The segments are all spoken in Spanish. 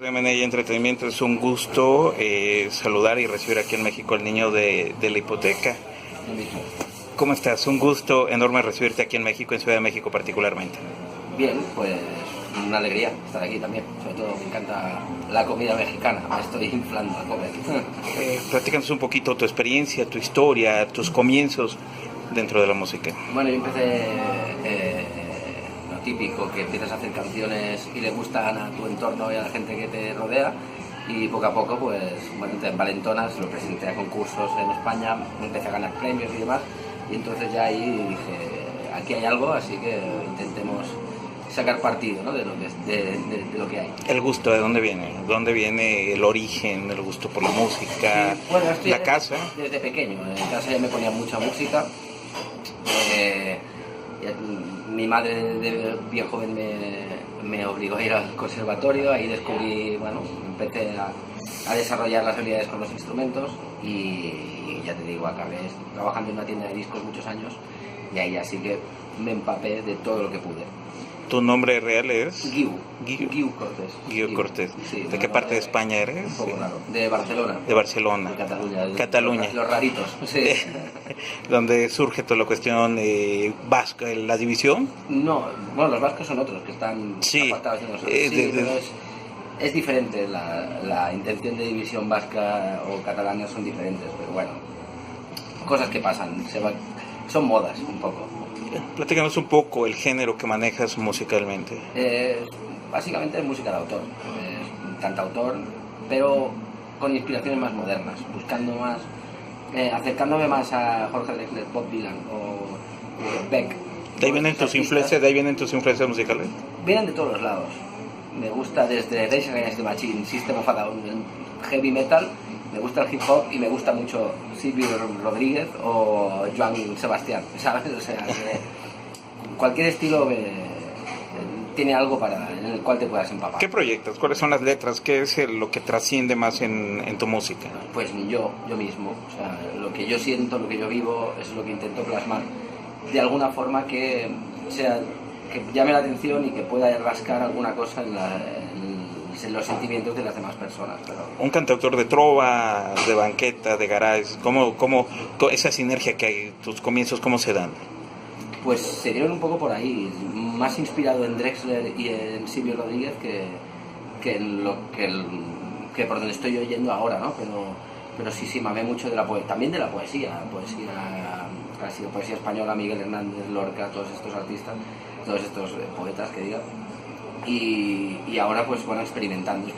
M&A y Entretenimiento, es un gusto saludar y recibir aquí en México al niño de la hipoteca. ¿Cómo estás? Un gusto enorme recibirte aquí en México, en Ciudad de México particularmente. Bien, pues una alegría estar aquí también. Sobre todo me encanta la comida mexicana, me estoy inflando a comer. Platícanos un poquito tu experiencia, tu historia, tus comienzos dentro de la música. Bueno, yo empecé lo típico, que empiezas a hacer canciones y le gustan a tu entorno y a la gente que te rodea, y poco a poco, pues bueno, te envalentonas, lo presenté a concursos en España, empecé a ganar premios y demás, y entonces ya ahí dije, aquí hay algo, así que intentemos sacar partido, ¿no?, de lo que hay. ¿El gusto de dónde viene? ¿Dónde viene el origen, el gusto por la música? Sí, bueno, la casa. Desde pequeño, en casa ya me ponía mucha música. Mi madre de bien joven me obligó a ir al conservatorio, ahí descubrí, bueno, empecé a desarrollar las habilidades con los instrumentos y ya te digo, acabé trabajando en una tienda de discos muchos años y ahí así que me empapé de todo lo que pude. ¿Tu nombre real es? Guiu Cortés. Guiu Cortés. Sí, ¿De qué parte de España eres? Un poco raro. De Barcelona. De Barcelona. De Cataluña. Cataluña. Los raritos, sí. Donde surge toda la cuestión vasca, la división. No, bueno, los vascos son otros que están sí, apartados de nosotros. Sí, pero es diferente, la intención de división vasca o catalana son diferentes, pero bueno, cosas que pasan, son modas un poco. Platícanos un poco el género que manejas musicalmente. Básicamente es música de autor, cantautor, pero con inspiraciones más modernas, buscando más, acercándome más a Jorge Drexler, Bob Dylan o Beck. ¿De ahí vienen tus influencias musicales? Vienen de todos los lados. Me gusta desde Rage Against the Machine, System of a Down, el heavy metal, me gusta el hip hop y me gusta mucho Silvio Rodríguez o Joan Sebastián, ¿sabes? O sea, cualquier estilo tiene algo en el cual te puedas empapar. ¿Qué proyectos? ¿Cuáles son las letras? ¿Qué es lo que trasciende más en tu música? Pues yo mismo, o sea, lo que yo siento, lo que yo vivo, es lo que intento plasmar de alguna forma que llame la atención y que pueda rascar alguna cosa en los sentimientos de las demás personas. Pero... Un cantautor de trova, de banqueta, de garage, ¿cómo esa sinergia que hay, tus comienzos, cómo se dan? Pues se dieron un poco por ahí, más inspirado en Drexler y en Silvio Rodríguez que por donde estoy yo yendo ahora, ¿no? Pero sí, mamé mucho de también de la poesía española, Miguel Hernández, Lorca, todos estos artistas, todos estos poetas que diga. Y ahora pues bueno, experimentando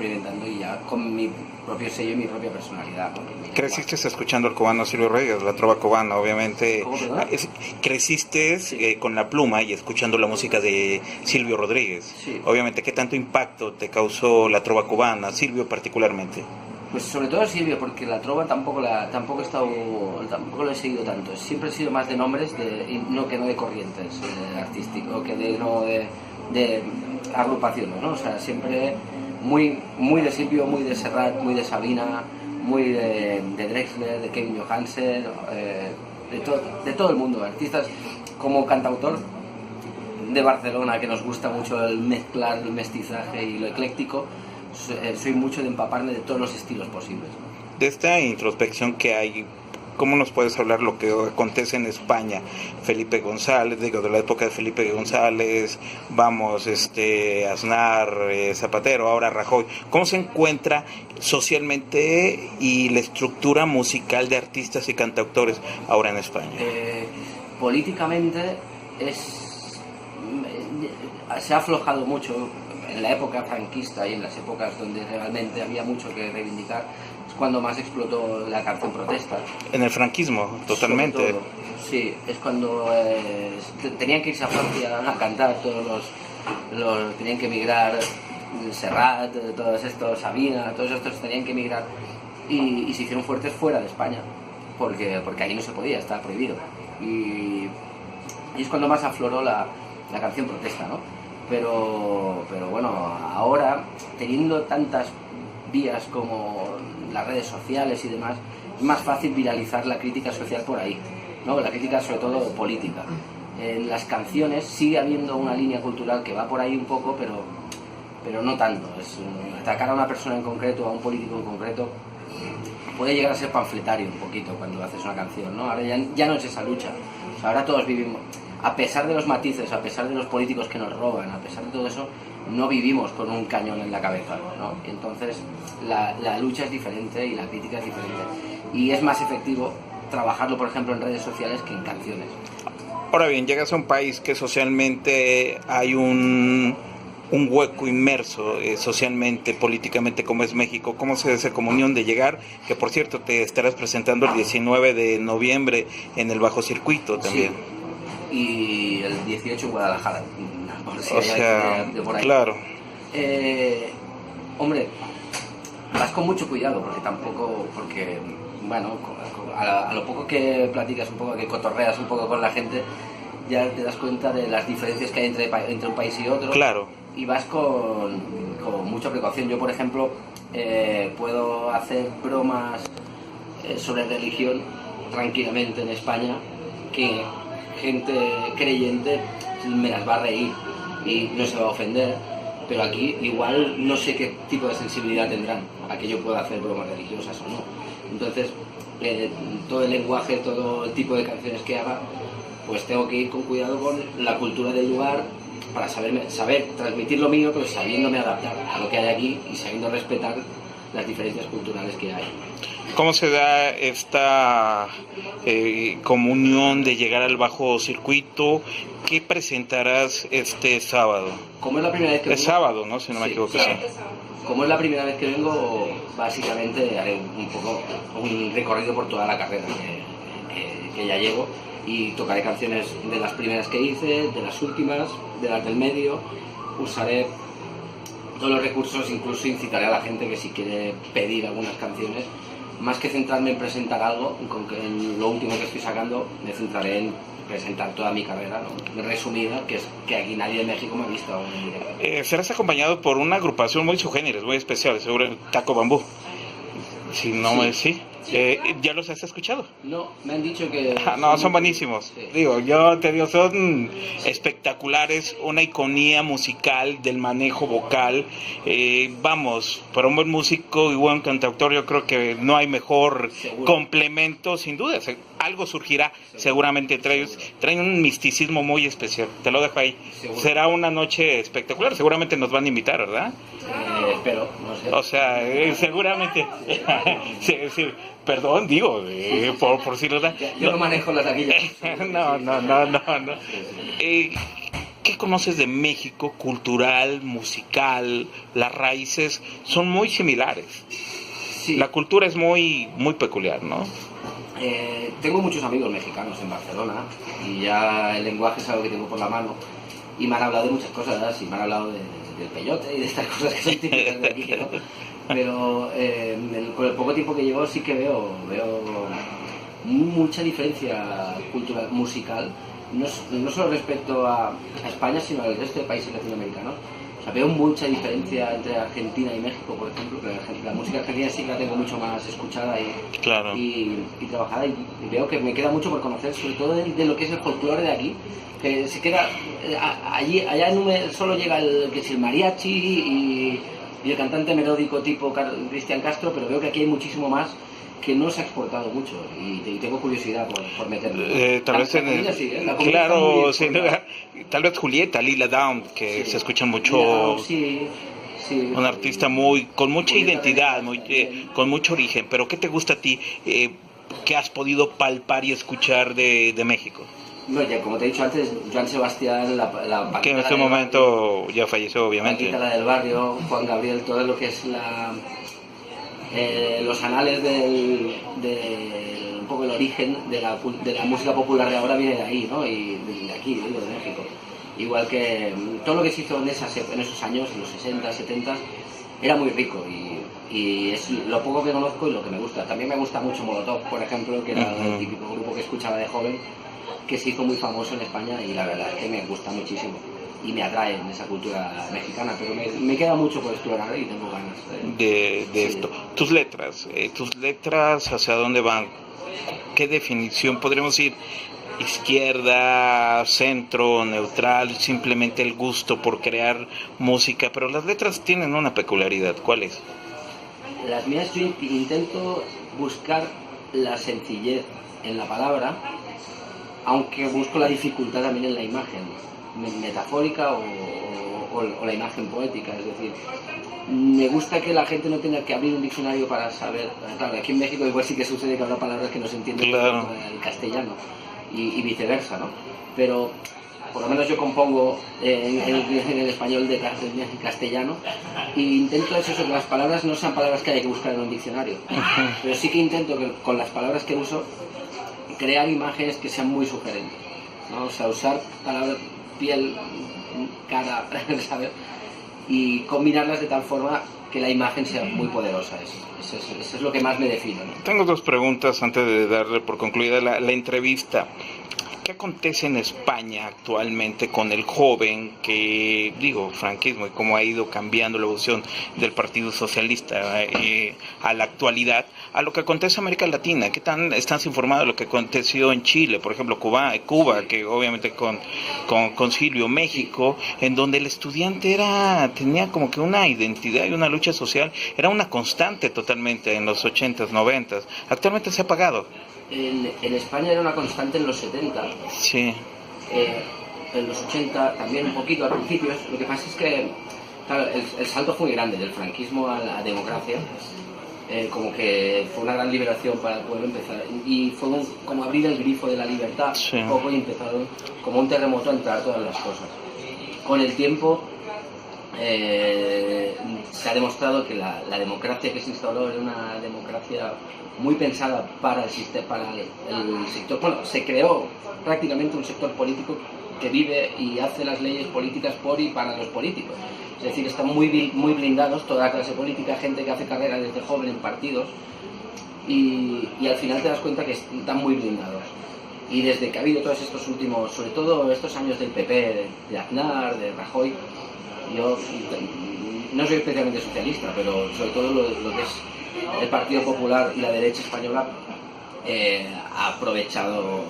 y ya con mi propio sello y mi propia personalidad. ¿Creciste escuchando al cubano Silvio Rodríguez, la trova cubana, obviamente? ¿Creciste con la pluma y escuchando la música de Silvio Rodríguez? Sí. Obviamente, ¿qué tanto impacto te causó la trova cubana, Silvio particularmente? Pues sobre todo Silvio, porque la trova tampoco lo he seguido tanto. Siempre he sido más de nombres que no de corrientes artísticas, que de agrupaciones, ¿no? O sea, siempre muy de Silvio, muy de Serrat, muy de Sabina, muy de Drexler, de Kevin Johansen, de todo el mundo, artistas como cantautor de Barcelona, que nos gusta mucho el mezclar, el mestizaje y lo ecléctico. Soy mucho de empaparme de todos los estilos posibles. De esta introspección que hay, ¿cómo nos puedes hablar lo que acontece en España? Felipe González, de la época de Felipe González, Aznar, Zapatero, ahora Rajoy. ¿Cómo se encuentra socialmente y la estructura musical de artistas y cantautores ahora en España? Políticamente se ha aflojado mucho. En la época franquista y en las épocas donde realmente había mucho que reivindicar, es cuando más explotó la canción protesta. En el franquismo, totalmente. Sí, es cuando tenían que irse a Francia a cantar tenían que emigrar, Serrat, todos estos, Sabina, todos estos tenían que emigrar y se hicieron fuertes fuera de España, porque ahí no se podía, estaba prohibido. Y es cuando más afloró la canción protesta, ¿no? Pero bueno, ahora, teniendo tantas vías como las redes sociales y demás, es más fácil viralizar la crítica social por ahí, ¿no? La crítica sobre todo política. En las canciones sigue habiendo una línea cultural que va por ahí un poco, pero no tanto. Atacar a una persona en concreto, a un político en concreto, puede llegar a ser panfletario un poquito cuando haces una canción, ¿no? Ahora ya no es esa lucha. O sea, ahora todos vivimos, a pesar de los matices, a pesar de los políticos que nos roban, a pesar de todo eso, no vivimos con un cañón en la cabeza, ¿no? Entonces la lucha es diferente y la crítica es diferente. Y es más efectivo trabajarlo, por ejemplo, en redes sociales que en canciones. Ahora bien, llegas a un país que socialmente hay un hueco inmerso socialmente, políticamente, como es México. ¿Cómo se da esa comunión de llegar? Que por cierto te estarás presentando el 19 de noviembre en el Bajo Circuito también. Sí. Y el 18 en Guadalajara. Por si o sea, de por ahí. Claro. Hombre, vas con mucho cuidado porque bueno, a lo poco que platicas un poco, que cotorreas un poco con la gente, ya te das cuenta de las diferencias que hay entre un país y otro. Claro. Y vas con mucha precaución. Yo, por ejemplo, puedo hacer bromas sobre religión tranquilamente en España, que gente creyente me las va a reír y no se va a ofender, pero aquí igual no sé qué tipo de sensibilidad tendrán a que yo pueda hacer bromas religiosas o no. Entonces, todo el lenguaje, todo el tipo de canciones que haga, pues tengo que ir con cuidado con la cultura del lugar, para saber transmitir lo mío, pero sabiéndome adaptar a lo que hay aquí y sabiendo respetar las diferencias culturales que hay. ¿Cómo se da esta comunión de llegar al Bajo Circuito? ¿Qué presentarás este sábado? Como es la primera vez que vengo, es sábado, ¿no? Si no me equivoco. Sí. Como es la primera vez que vengo, básicamente haré un recorrido por toda la carrera que ya llevo. Y tocaré canciones de las primeras que hice, de las últimas, de las del medio. Usaré todos los recursos, incluso incitaré a la gente que si quiere pedir algunas canciones, más que centrarme en presentar algo, en lo último que estoy sacando, me centraré en presentar toda mi carrera, ¿no? Resumida, que es que aquí nadie de México me ha visto aún en directo. Serás acompañado por una agrupación muy subgénero, muy especial, seguro el Taco Bambú. Si no me... ¿Sí? ¿Ya los has escuchado? No, me han dicho que... no, son buenísimos. Sí. Digo, yo te digo, son espectaculares, una iconía musical del manejo vocal. Vamos, para un buen músico y buen cantautor yo creo que no hay mejor complemento, sin duda. Algo surgirá seguramente entre ellos. Traen un misticismo muy especial, te lo dejo ahí. Seguro. Será una noche espectacular, seguramente nos van a invitar, ¿verdad? Espero, no sé. O sea, seguramente. sí. Perdón, digo, por si no da. Yo no manejo las taquillas. No. ¿Qué conoces de México? Cultural, musical, las raíces son muy similares. Sí. La cultura es muy peculiar, ¿no? Tengo muchos amigos mexicanos en Barcelona y ya el lenguaje es algo que tengo por la mano y me han hablado de muchas cosas y me han hablado del peyote y de estas cosas que son típicas de aquí, ¿no? Pero con el poco tiempo que llevo sí que veo mucha diferencia cultural, musical, no solo respecto a España, sino al resto de países latinoamericanos. O sea, veo mucha diferencia entre Argentina y México, por ejemplo, que la música argentina sí que la tengo mucho más escuchada y trabajada, y veo que me queda mucho por conocer, sobre todo de lo que es el folclore de aquí, que se queda allá solo llega el mariachi y el cantante melódico tipo Cristian Castro, pero veo que aquí hay muchísimo más que no se ha exportado mucho y tengo curiosidad por meterlo. Tal vez claro, sí, tal vez Julieta, Lila Downs, que se escucha mucho. Sí, un artista con mucha Julieta identidad, con mucho origen. Pero ¿qué te gusta a ti? ¿Qué has podido palpar y escuchar de México? No, ya como te he dicho antes, Joan Sebastián, la que en este momento ya falleció, obviamente. La del barrio, Juan Gabriel, todo lo que es los anales un poco el origen de la música popular de ahora viene de ahí, ¿no? Y de aquí, de México. Igual que todo lo que se hizo en esos años, en los 60, 70, era muy rico y es lo poco que conozco y lo que me gusta. También me gusta mucho Molotov, por ejemplo, que era el típico grupo que escuchaba de joven, que se hizo muy famoso en España y la verdad es que me gusta muchísimo y me atrae en esa cultura mexicana, pero me queda mucho por explorar y tengo ganas de esto. Tus letras, ¿hacia dónde van? ¿Qué definición podríamos ir? izquierda, centro, neutral, simplemente el gusto por crear música, pero las letras tienen una peculiaridad. ¿Cuál es? Las mías, yo intento buscar la sencillez en la palabra, aunque busco la dificultad también en la imagen metafórica o la imagen poética. Es decir, me gusta que la gente no tenga que abrir un diccionario para saber. Claro, aquí en México igual sí que sucede que habrá palabras que no se entienden Claro. en el castellano y viceversa, ¿no? Pero por lo menos yo compongo en el español de castellano e intento eso, que las palabras no sean palabras que haya que buscar en un diccionario, pero sí que intento que con las palabras que uso crear imágenes que sean muy sugerentes, ¿no? O sea, usar palabras, piel, cara, ¿sabes? Y combinarlas de tal forma que la imagen sea muy poderosa. Eso es lo que más me define, ¿no? Tengo dos preguntas antes de darle por concluida la entrevista. ¿Qué acontece en España actualmente con el joven que, digo, franquismo, y cómo ha ido cambiando la evolución del Partido Socialista a la actualidad, a lo que acontece en América Latina? ¿Qué tan estás informado de lo que aconteció en Chile, por ejemplo, Cuba, que obviamente con Concilio, México, en donde el estudiante tenía como que una identidad y una lucha social, era una constante totalmente en los 80s, 90s, actualmente se ha apagado? En España era una constante en los 70, Sí. En los 80 también un poquito al principio. Lo que pasa es que claro, el salto fue muy grande del franquismo a la democracia, como que fue una gran liberación para el pueblo empezar, y fue como abrir el grifo de la libertad, Sí. un poco, y empezaron como un terremoto a entrar todas las cosas. Con el tiempo se ha demostrado que la democracia que se instauró era una democracia muy pensada para el sector. Bueno, se creó prácticamente un sector político que vive y hace las leyes políticas por y para los políticos. Es decir, están muy blindados toda la clase política, gente que hace carrera desde joven en partidos, y al final te das cuenta que están muy blindados. Y desde que ha habido todos estos últimos, sobre todo estos años del PP, de Aznar, de Rajoy, yo no soy especialmente socialista, pero sobre todo lo que es el Partido Popular y la derecha española ha aprovechado,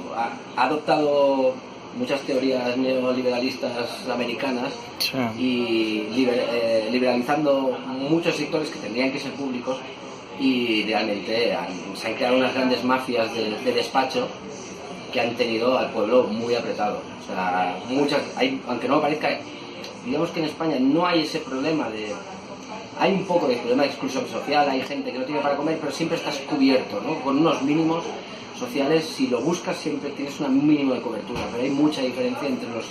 ha adoptado muchas teorías neoliberalistas americanas, Sí. y liberalizando muchos sectores que tendrían que ser públicos, y realmente se han creado unas grandes mafias de despacho que han tenido al pueblo muy apretado. O sea, aunque no parezca, digamos que en España no hay ese problema hay un poco de problema de exclusión social, hay gente que no tiene para comer, pero siempre estás cubierto, ¿no? Con unos mínimos sociales. Si lo buscas siempre tienes un mínimo de cobertura, pero hay mucha diferencia entre los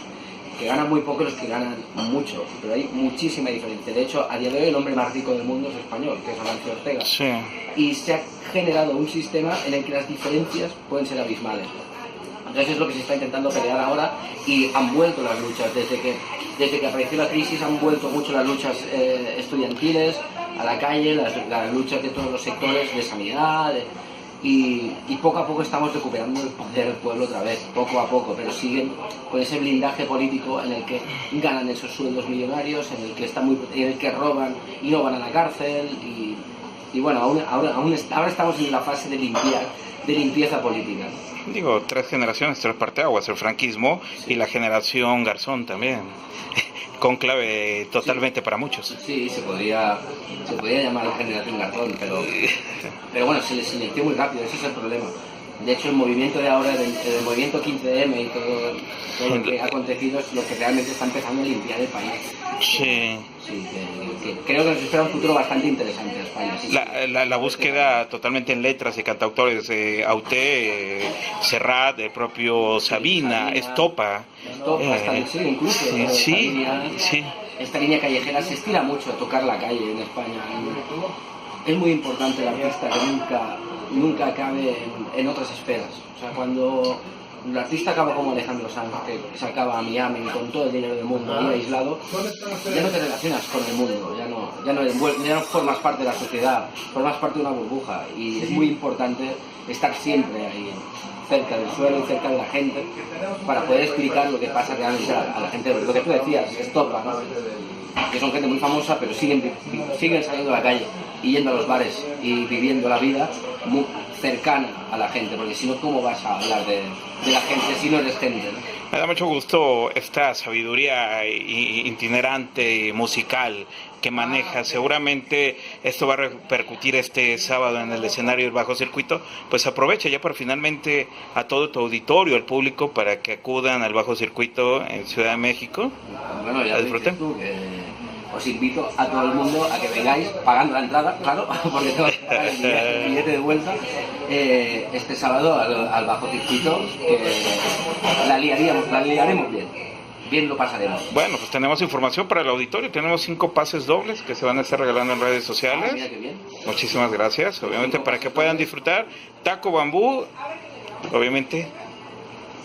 que ganan muy poco y los que ganan mucho, pero hay muchísima diferencia. De hecho, a día de hoy el hombre más rico del mundo es español, que es Amancio Ortega. Sí. Y se ha generado un sistema en el que las diferencias pueden ser abismales. Entonces es lo que se está intentando pelear ahora, y han vuelto las luchas. Desde que apareció la crisis han vuelto mucho las luchas estudiantiles a la calle, las luchas de todos los sectores de sanidad, y poco a poco estamos recuperando el poder del pueblo otra vez, poco a poco, pero siguen con ese blindaje político en el que ganan esos sueldos millonarios, en el que roban y no van a la cárcel, y bueno, ahora estamos en la fase de limpieza política. Digo, 3 generaciones, 3 parteaguas, el franquismo y la generación Garzón también, con clave totalmente para muchos. Sí, se podría llamar la generación Garzón, pero bueno, se les silenció muy rápido, ese es el problema. De hecho, el movimiento de ahora, el movimiento 15M y todo lo que ha acontecido es lo que realmente está empezando a limpiar el país. Sí. Sí, que creo que nos espera un futuro bastante interesante en España. Sí. La búsqueda totalmente en letras y cantautores, Auté, Serrat, el propio Sabina, Estopa. Sí, incluso. Sí. Esta línea callejera se estira mucho a tocar la calle en España. Es muy importante el artista que nunca acabe en otras esferas. O sea, cuando el artista acaba como Alejandro Sanz, que se acaba a Miami con todo el dinero del mundo, ahí aislado, ya no te relacionas con el mundo, ya no formas parte de la sociedad, formas parte de una burbuja, y es muy importante estar siempre ahí, cerca del suelo y cerca de la gente, para poder explicar lo que pasa realmente a la gente. Lo que tú decías, Estopa, ¿no? Que son gente muy famosa, pero siguen saliendo a la calle y yendo a los bares y viviendo la vida cercana a la gente, porque si no, ¿cómo vas a hablar de la gente si no eres gente, ¿no? Me da mucho gusto esta sabiduría itinerante musical que maneja. Seguramente esto va a repercutir este sábado en el escenario del Bajo Circuito. Pues aprovecha ya para finalmente a todo tu auditorio, al público, para que acudan al Bajo Circuito en Ciudad de México. Bueno, ya a disfrutar. Tú, que os invito a todo el mundo a que vengáis pagando la entrada, claro, porque te vas a pagar el billete de vuelta este sábado al Bajo Circuito, que la liaremos bien lo pasaremos. Bueno, pues tenemos información para el auditorio, tenemos 5 pases dobles que se van a estar regalando en redes sociales. Mira qué bien. Muchísimas gracias, obviamente para que puedan disfrutar. Taco Bambú, obviamente.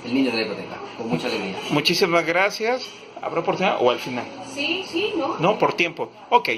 El niño de la hipoteca, con mucha alegría. Muchísimas gracias. ¿Habrá oportunidad o al final? Sí, no. No, por tiempo. Ok.